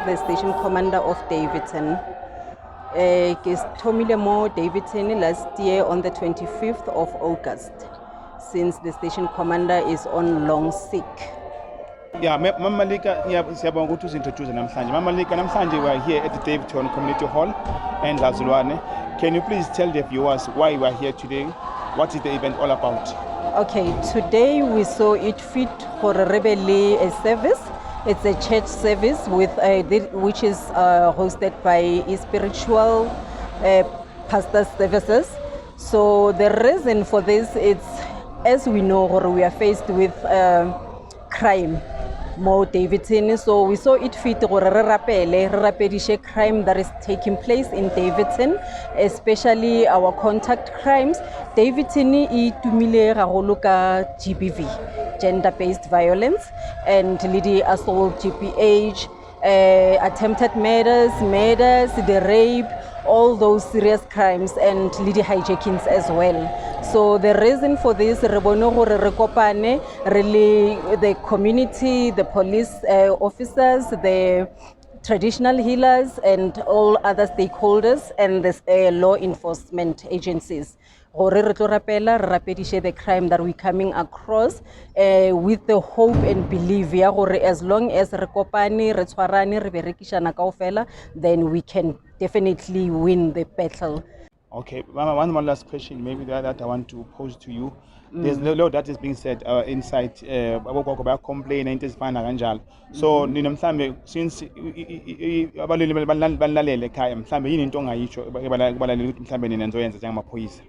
the station commander of Davidson. Ke thomile mo Davidson last year on the 25th of August, since the station commander is on long sick. Yeah, Mama Malika, siyabonga ukuthi uzintroduce namhlanje. Mama Malika, namhlanje we are here at the Davidson Community Hall in Lazulwane. Can you please tell the viewers why we are here today? What is the event all about? Okay, today we saw it fit for Rebele a service. It's a church service with which is hosted by spiritual pastor services. So the reason for this is, as we know, we are faced with crime. More Davidson, so we saw it fit gore re rapedishe crime that is taking place in Davidson, especially our contact crimes. Davidson e tumile gagolo ka GBV, gender-based violence, and lady assault, GPH, attempted murders, the rape, all those serious crimes, and lady hijackings as well. So the reason for this, really the community, the police officers, the traditional healers, and all other stakeholders, and the law enforcement agencies. The crime that we're coming across with the hope and belief as long as then we can definitely win the battle. Okay, Mama, one more last question maybe that I want to pose to you. There's a lot that is being said inside about complaint so nina mhlambe since abalimi banilalele ekhaya mhlambe yini into ongayisho kubalaleli ukuthi mhlambe nina nizoyenza njengamaphoyisa?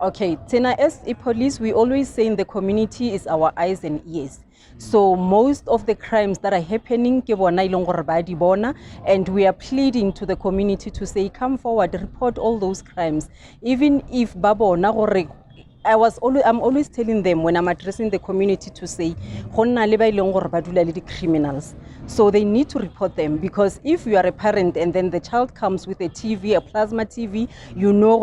Okay, Tina, as a police, we always say the community is our eyes and ears. So most of the crimes that are happening, and we are pleading to the community to say, come forward, report all those crimes. Even if I'm always telling them when I'm addressing the community to say, criminals. So they need to report them, because if you are a parent and then the child comes with a TV, a plasma TV, you know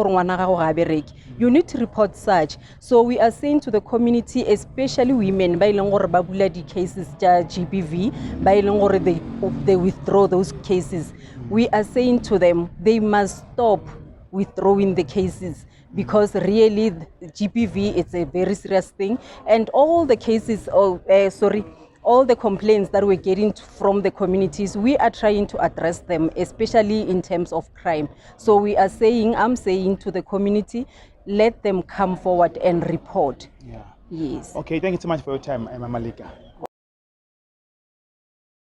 you need to report such. So we are saying to the community, especially women, cases GBV, they withdraw those cases. We are saying to them, they must stop withdrawing the cases, because really GBV is a very serious thing, and all the cases all the complaints that we're getting from the communities, we are trying to address them, especially in terms of crime. So I'm saying to the community, let them come forward and report. Yeah. Yes. Okay, thank you so much for your time, Mama Malika.